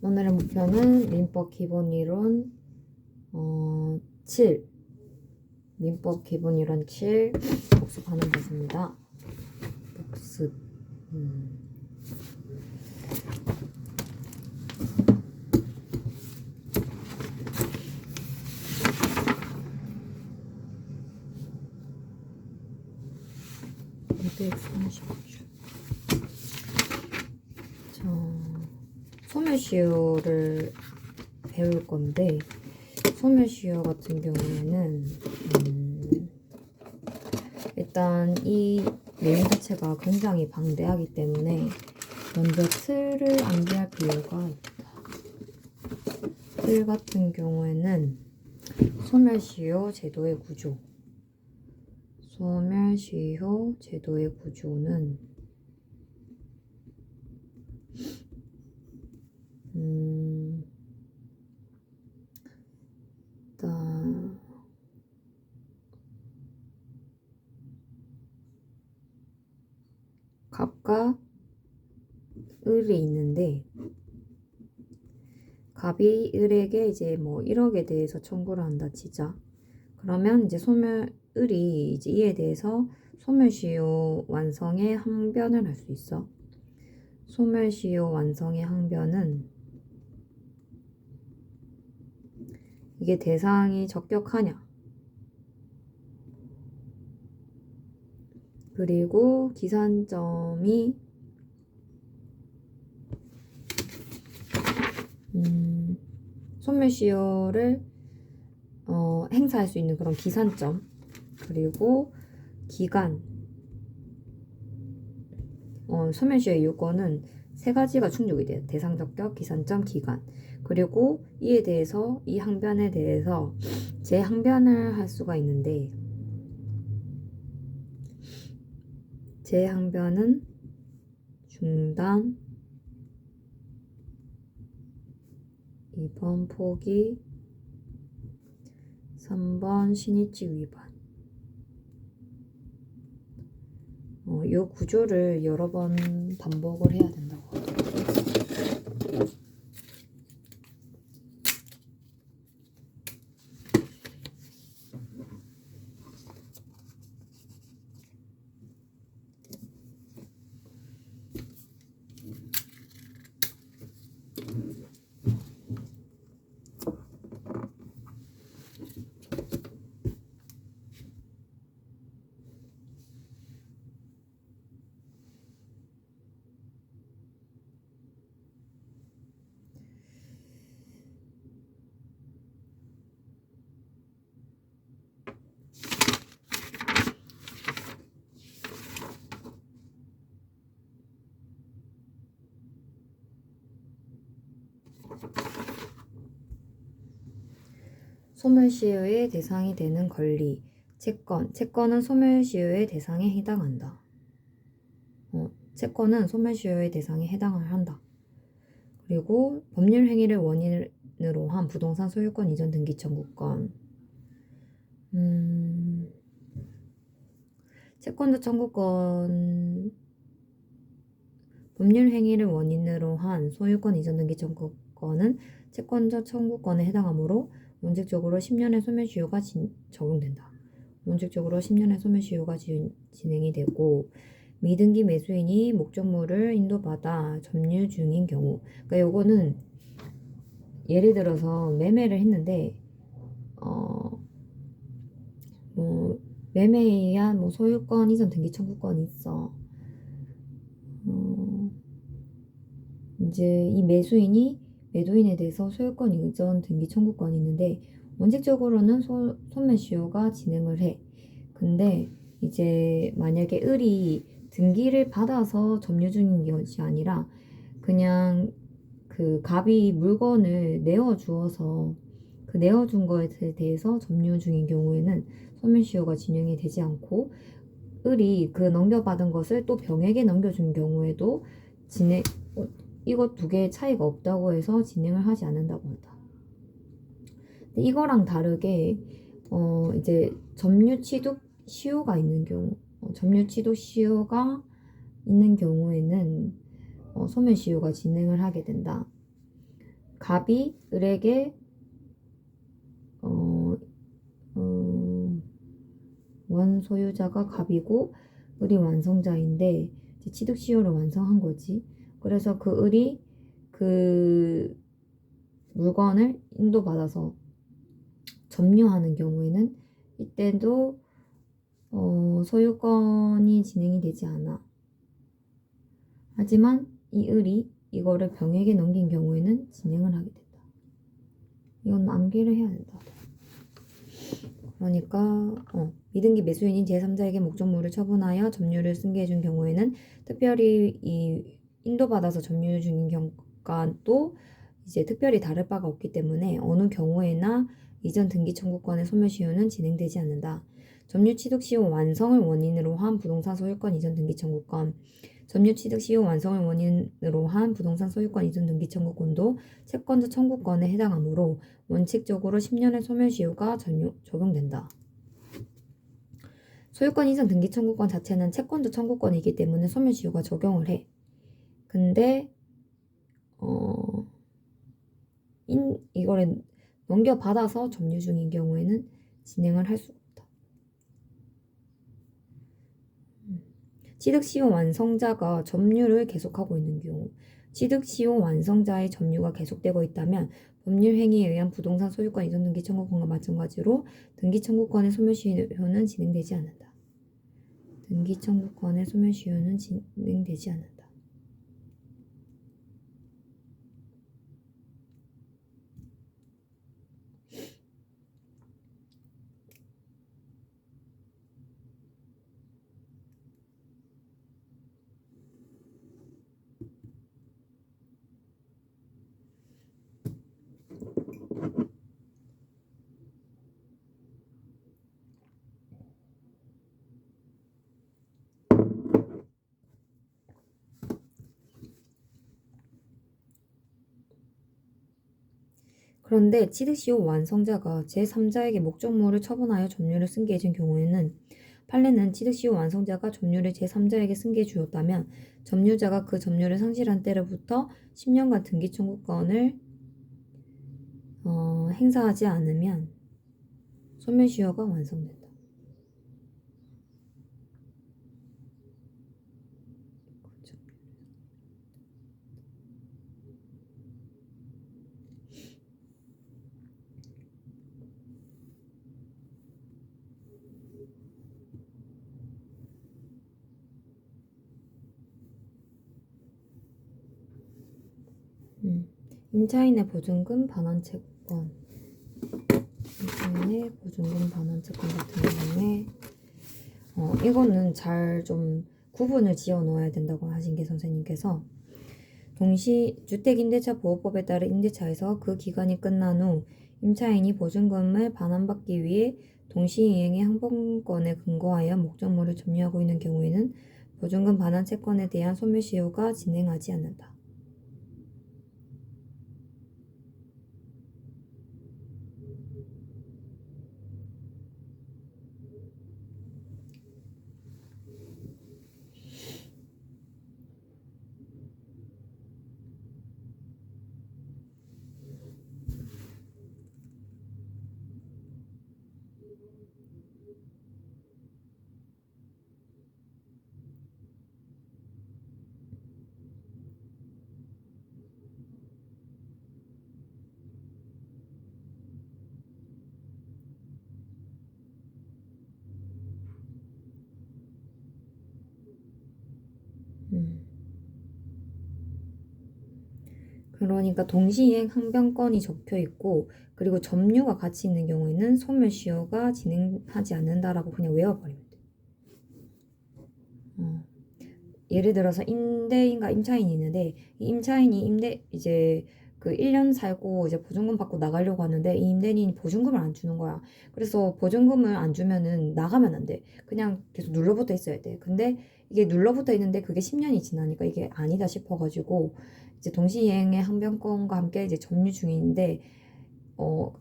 오늘의 목표는 민법 기본 이론 7 민법 기본 이론 7 복습하는 것입니다. 복습. 소멸시효를 배울 건데, 소멸시효 같은 경우에는 일단 이 내용 자체가 굉장히 방대하기 때문에 먼저 틀을 암기할 필요가 있다. 틀 같은 경우에는 소멸시효 제도의 구조. 소멸시효 제도의 구조는 일단 갑과 을이 있는데, 갑이 을에게 이제 뭐 1억에 대해서 청구를 한다 치자. 그러면 이제 을이 이제 이에 대해서 소멸시효 완성의 항변을 할 수 있어. 소멸시효 완성의 항변은 이게 대상이 적격하냐, 그리고 기산점이 소멸시효를 행사할 수 있는 그런 기산점, 그리고 기간, 소멸시효의 요건은 세 가지가 충족이 돼요. 대상 적격, 기산점, 기간. 그리고 이에 대해서, 이 항변에 대해서 재항변을 할 수가 있는데, 재항변은 중단, 2번 포기, 3번 신의칙 위반. 이 구조를 여러 번 반복을 해야 된다고 하더라고요. 소멸시효의 대상이 되는 권리. 채권은 소멸시효의 대상에 해당한다. 채권은 소멸시효의 대상에 해당을 한다. 그리고 법률 행위를 원인으로 한 부동산 소유권 이전 등기 청구권. 채권자 청구권, 법률 행위를 원인으로 한 소유권 이전 등기 청구권은 채권자 청구권에 해당하므로 원칙적으로 10년의 소멸시효가 적용된다. 원칙적으로 10년의 소멸시효가 진행이 되고, 미등기 매수인이 목적물을 인도받아 점유 중인 경우, 그러니까 요거는 예를 들어서 매매를 했는데 매매에 의한 뭐 소유권 이전 등기 청구권이 있어. 이제 이 매수인이 매도인에 대해서 소유권 이전 등기 청구권이 있는데, 원칙적으로는 소멸시효가 진행을 해. 근데 이제 만약에 을이 등기를 받아서 점유 중인 것이 아니라 그냥 그 갑이 물건을 내어주어서 그 내어준 것에 대해서 점유 중인 경우에는 소멸시효가 진행이 되지 않고, 을이 그 넘겨받은 것을 또 병에게 넘겨준 경우에도 이것 두 개의 차이가 없다고 해서 진행을 하지 않는다고 한다. 이거랑 다르게 이제 점유취득 시효가 있는 경우, 점유취득 시효가 있는 경우에는 소멸시효가 진행을 하게 된다. 갑이 을에게 어, 원 소유자가 갑이고 을이 완성자인데 이제 취득시효를 완성한 거지. 그래서 그 을이 그 물건을 인도받아서 점유하는 경우에는 이때도 소유권이 진행이 되지 않아. 하지만 이 을이 이거를 병에게 넘긴 경우에는 진행을 하게 된다. 이건 암기를 해야 된다. 그러니까 미등기 매수인인 제3자에게 목적물을 처분하여 점유를 승계해준 경우에는 특별히 이 인도받아서 점유 중인 경과도 이제 특별히 다를 바가 없기 때문에 어느 경우에나 이전 등기 청구권의 소멸시효는 진행되지 않는다. 점유 취득 시효 완성을 원인으로 한 부동산 소유권 이전 등기 청구권, 점유 취득 시효 완성을 원인으로 한 부동산 소유권 이전 등기 청구권도 채권자 청구권에 해당하므로 원칙적으로 10년의 소멸시효가 적용된다. 소유권 이전 등기 청구권 자체는 채권자 청구권이기 때문에 소멸시효가 적용을 해. 근데 이거를 넘겨받아서 점유 중인 경우에는 진행을 할 수가 없다. 취득시효 완성자가 점유를 계속하고 있는 경우, 취득시효 완성자의 점유가 계속되고 있다면 법률 행위에 의한 부동산 소유권 이전 등기 청구권과 마찬가지로 등기 청구권의 소멸시효는 진행되지 않는다. 등기 청구권의 소멸시효는 진행되지 않는다. 그런데 취득시효 완성자가 제3자에게 목적물을 처분하여 점유를 승계해준 경우에는 판례는 취득시효 완성자가 점유를 제3자에게 승계해 주었다면 점유자가 그 점유를 상실한 때로부터 10년간 등기 청구권을 행사하지 않으면 소멸시효가 완성된다. 임차인의 보증금 반환 채권, 임차인의 보증금 반환 채권 같은 경우에 이거는 잘 좀 구분을 지어 넣어야 된다고 하신 게 선생님께서 동시 주택임대차보호법에 따른 임대차에서 그 기간이 끝난 후 임차인이 보증금을 반환받기 위해 동시이행의 항변권에 근거하여 목적물을 점유하고 있는 경우에는 보증금 반환 채권에 대한 소멸시효가 진행하지 않는다. 그러니까 동시이행 항변권이 적혀 있고 그리고 점유가 같이 있는 경우에는 소멸시효가 진행하지 않는다라고 그냥 외워버리면 돼. 예를 들어서 임대인과 임차인이 있는데 이 임차인이 이제 그 1년 살고 이제 보증금 받고 나가려고 하는데 이 임대인이 보증금을 안 주는 거야. 그래서 보증금을 안 주면은 나가면 안 돼. 그냥 계속 눌러붙어 있어야 돼. 근데 이게 눌러붙어 있는데 그게 10년이 지나니까 이게 아니다 싶어가지고 이제 동시이행의 항변권과 함께 이제 점유 중인데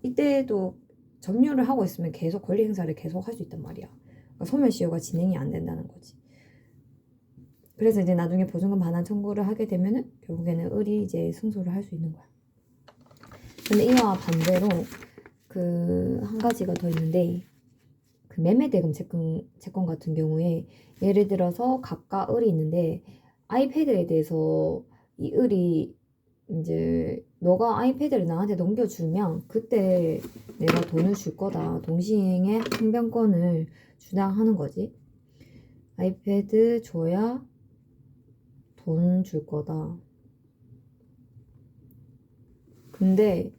이때도 점유를 하고 있으면 계속 권리 행사를 계속 할 수 있단 말이야. 그러니까 소멸시효가 진행이 안 된다는 거지. 그래서 이제 나중에 보증금 반환 청구를 하게 되면은 결국에는 을이 이제 승소를 할 수 있는 거야. 근데 이와 반대로 그 한 가지가 더 있는데, 그 매매대금 채권 같은 경우에 예를 들어서 갑과 을이 있는데, 아이패드에 대해서 이 을이 이제 너가 아이패드를 나한테 넘겨주면 그때 내가 돈을 줄 거다, 동시행의 항변권을 주장하는 거지. 아이패드 줘야 돈 줄 거다. 근데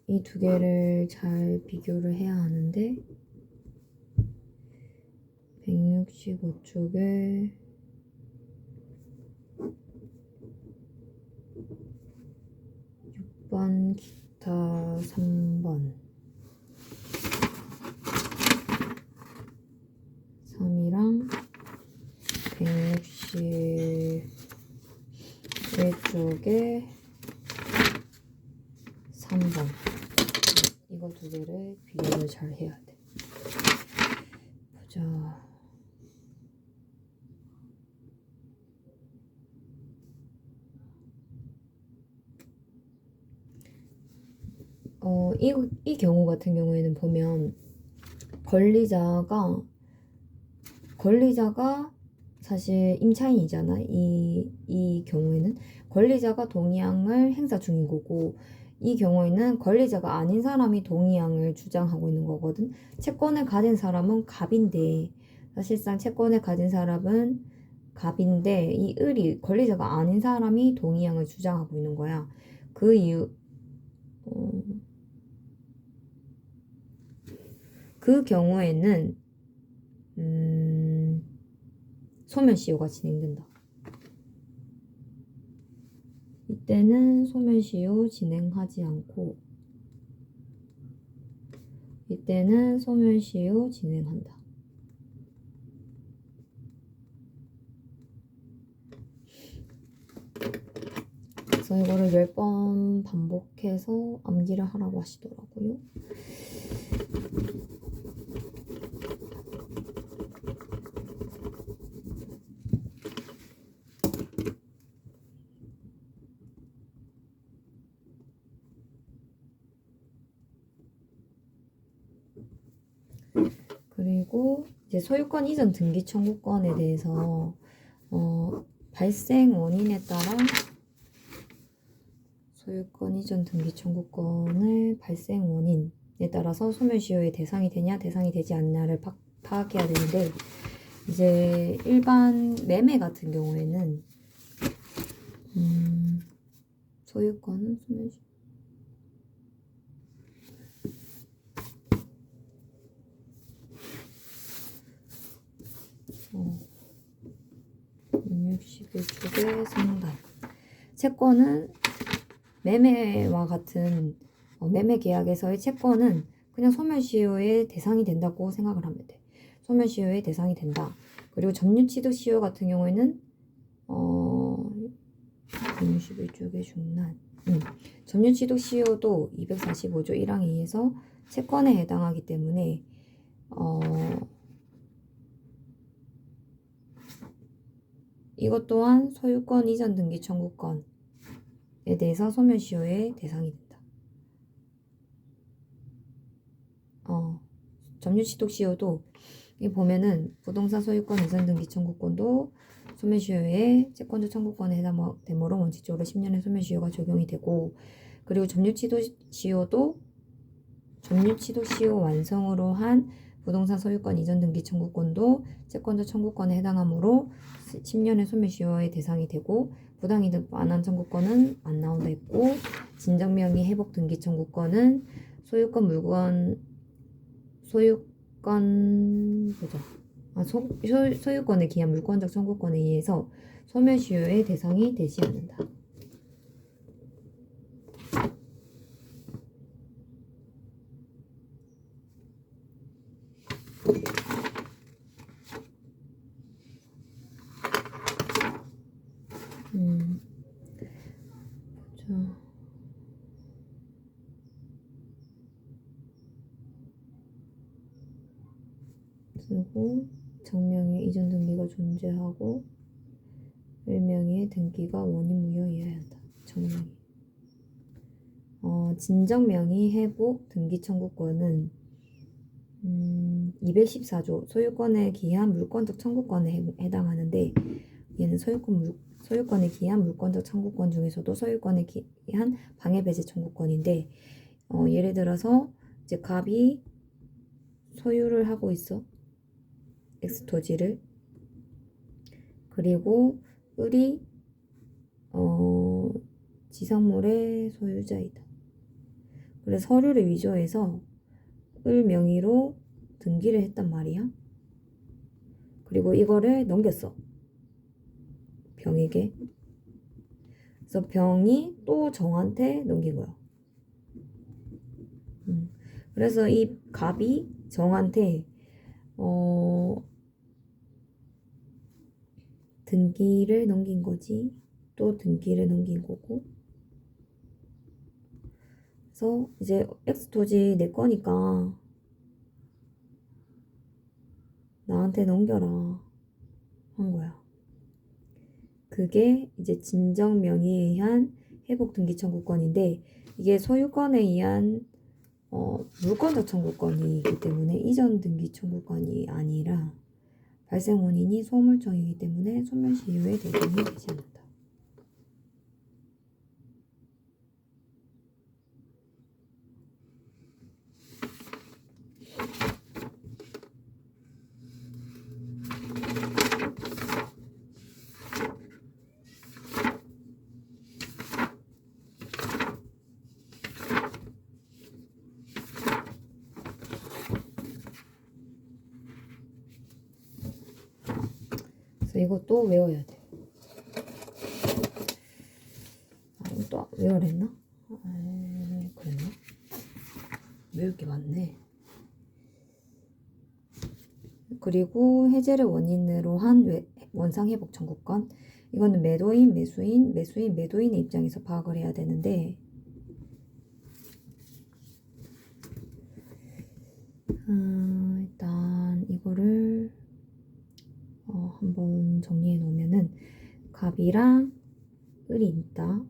이 두 개를 잘 비교를 해야 하는데, 165쪽에 6번 기타 3번 3이랑 161쪽에 3번, 이거 두 개를 비교를 잘 해야 돼. 보자. 이 경우 같은 경우에는 보면 권리자가 사실 임차인이잖아. 이 경우에는 권리자가 동의양을 행사 중인 거고, 이 경우에는 권리자가 아닌 사람이 동의양을 주장하고 있는 거거든. 채권을 가진 사람은 갑인데, 사실상 채권을 가진 사람은 갑인데, 이 을이 권리자가 아닌 사람이 동의양을 주장하고 있는 거야. 그 이유, 그 경우에는 소멸시효가 진행된다. 이때는 소멸시효 진행하지 않고, 이때는 소멸시효 진행한다. 그래서 이거를 10번 반복해서 암기를 하라고 하시더라고요. 그리고 이제 소유권 이전 등기 청구권에 대해서 발생 원인에 따라 소유권 이전 등기 청구권의 발생 원인에 따라서 소멸시효의 대상이 되냐 대상이 되지 않냐를 파악해야 되는데, 이제 일반 매매 같은 경우에는 소유권은 소멸시효 61쪽의 상단, 채권은 매매와 같은 매매 계약에서의 채권은 그냥 소멸시효의 대상이 된다고 생각을 하면 돼. 소멸시효의 대상이 된다. 그리고 점유취득시효 같은 경우에는 61쪽의 중단, 점유취득시효도 245조 1항에 의해서 채권에 해당하기 때문에 이것 또한 소유권 이전 등기 청구권에 대해서 소멸시효의 대상이 된다. 점유취득시효도 이 보면은 부동산 소유권 이전 등기 청구권도 소멸시효의 채권자 청구권에 해당되므로 원칙적으로 10년의 소멸시효가 적용이 되고, 그리고 점유취득시효도 점유취득시효 완성으로 한 부동산 소유권 이전 등기 청구권도 채권자 청구권에 해당하므로 10년의 소멸시효의 대상이 되고, 부당이득 반환 청구권은 안 나온다 했고, 진정명의 회복 등기 청구권은 소유권에 기한 물권적 청구권에 의해서 소멸시효의 대상이 되지 않는다. 보자. 그리고 정명의 이전 등기가 존재하고, 을명의의 등기가 원인무효이어야 한다. 정명의. 진정명의 회복 등기 청구권은 214조 소유권에 기한 물권적 청구권에 해당하는데 얘는 소유권에 기한 물권적 청구권 중에서도 소유권에 기한 방해배제 청구권인데 예를 들어서 이제 갑이 소유를 하고 있어. X토지를. 그리고 을이 지상물의 소유자이다. 그래서 서류를 위조해서 을 명의로 등기를 했단 말이야. 그리고 이거를 넘겼어. 병에게. 그래서 병이 또 정한테 넘긴 거야. 그래서 이 갑이 정한테 등기를 넘긴 거지. 또 등기를 넘긴 거고. 그래서 이제 X토지 내 거니까 나한테 넘겨라 한 거야. 그게 이제 진정 명의에 의한 회복 등기 청구권인데 이게 소유권에 의한 물권적 청구권이기 때문에 이전 등기 청구권이 아니라 발생 원인이 소멸정이기 때문에 소멸시 이후에 대상이 되지 않는다. 그래서 이것도 외워야 돼. 또 외워랬나? 그랬나? 외울 게 많네. 그리고 해제를 원인으로 한 원상회복 청구권. 이거는 매도인, 매수인, 매도인의 입장에서 파악을 해야 되는데 일단 이거를 한번 정리해 놓으면은 갑이랑 을이 있다.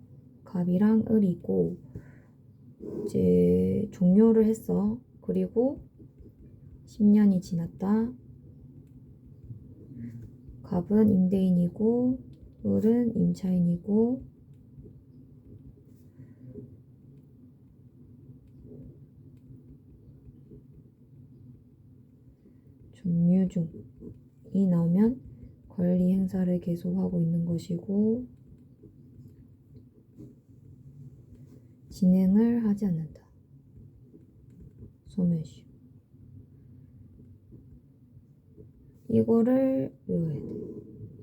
갑이랑 을이 있고 이제 종료를 했어. 그리고 10년이 지났다. 갑은 임대인이고 을은 임차인이고 종료 중이 나오면 권리 행사를 계속하고 있는 것이고 진행을 하지 않는다. 소멸시. 이거를 외워야 돼.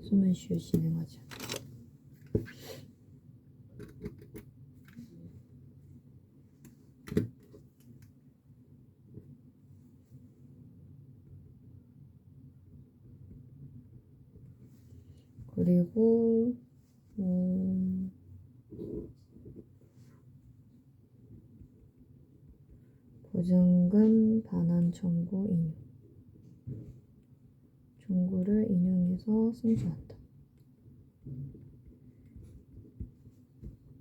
소멸시효 진행하지 않는다. 그리고 보증금 반환 청구 인용. 청구를 인용해서 승소한다.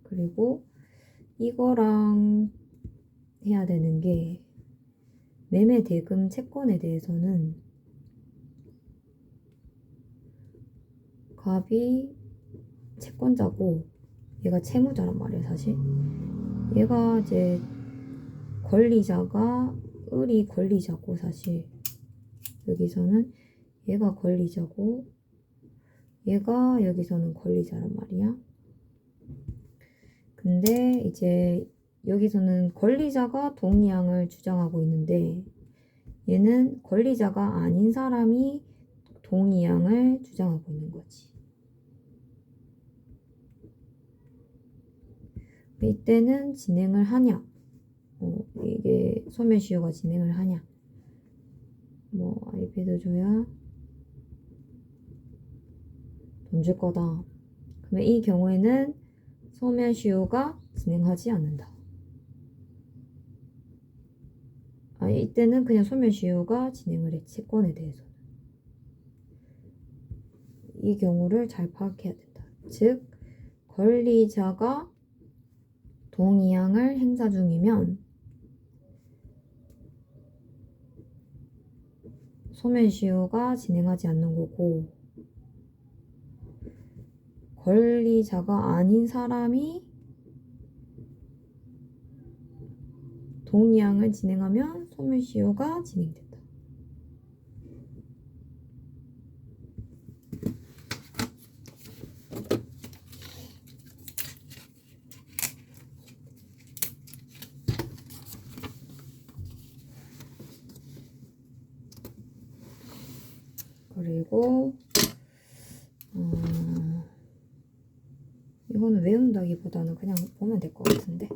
그리고 이거랑 해야 되는 게 매매 대금 채권에 대해서는 갑이 채권자고 얘가 채무자란 말이야 사실. 얘가 이제 권리자가 을이 권리자고 사실 여기서는 얘가 권리자고 얘가 여기서는 권리자란 말이야. 근데 이제 여기서는 권리자가 동의양을 주장하고 있는데 얘는 권리자가 아닌 사람이 동의양을 주장하고 있는 거지. 이때는 진행을 하냐? 이게 소멸시효가 진행을 하냐? 아이패드 줘야 돈 줄 거다. 그러면 이 경우에는 소멸시효가 진행하지 않는다. 이때는 그냥 소멸시효가 진행을 해. 채권에 대해서는. 이 경우를 잘 파악해야 된다. 즉 권리자가 동의항을 행사 중이면 소멸시효가 진행하지 않는 거고, 권리자가 아닌 사람이 동의항을 진행하면 소멸시효가 진행된다. 그리고 이거는 외운다기보다는 그냥 보면 될 것 같은데.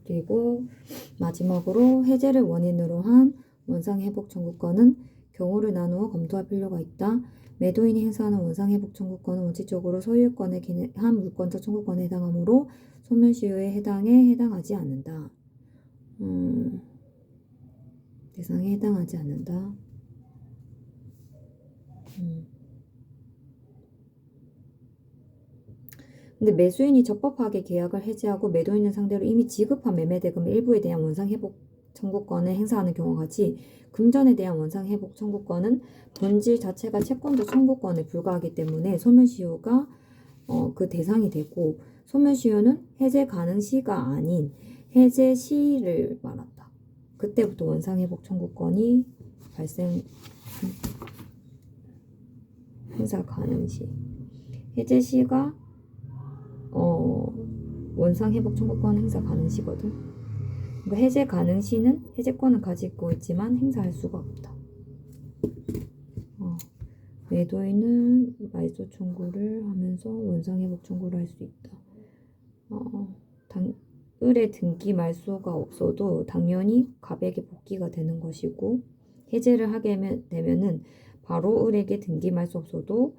그리고 마지막으로 해제를 원인으로 한 원상회복 청구권은 경우를 나누어 검토할 필요가 있다. 매도인이 행사하는 원상회복 청구권은 원칙적으로 소유권에 기한 물권적 청구권에 해당하므로 소멸시효의 해당하지 않는다. 대상에 해당하지 않는다. 근데 매수인이 적법하게 계약을 해지하고 매도인을 상대로 이미 지급한 매매대금 일부에 대한 원상회복 청구권을 행사하는 경우와 같이 금전에 대한 원상회복 청구권은 본질 자체가 채권적 청구권에 불과하기 때문에 소멸시효가 그 대상이 되고, 소멸시효는 해제 가능 시가 아닌 해제 시를 말한다. 그때부터 원상회복 청구권이 행사 가능 시. 해제 시가 원상회복 청구권 행사 가능 시거든. 그러니까 해제 가능 시는 해제권을 가지고 있지만 행사할 수가 없다. 매도인은 말소 청구를 하면서 원상회복 청구를 할 수 있다. 을의 등기 말소가 없어도 당연히 갑에게 복귀가 되는 것이고, 해제를 하게 되면은 바로 을에게 등기 말소 없어도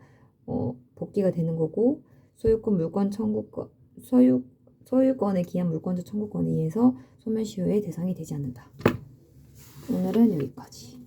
복귀가 되는 거고, 소유권 물권 청구권 소유권에 기한 물권적 청구권에 의해서 소멸시효의 대상이 되지 않는다. 오늘은 여기까지.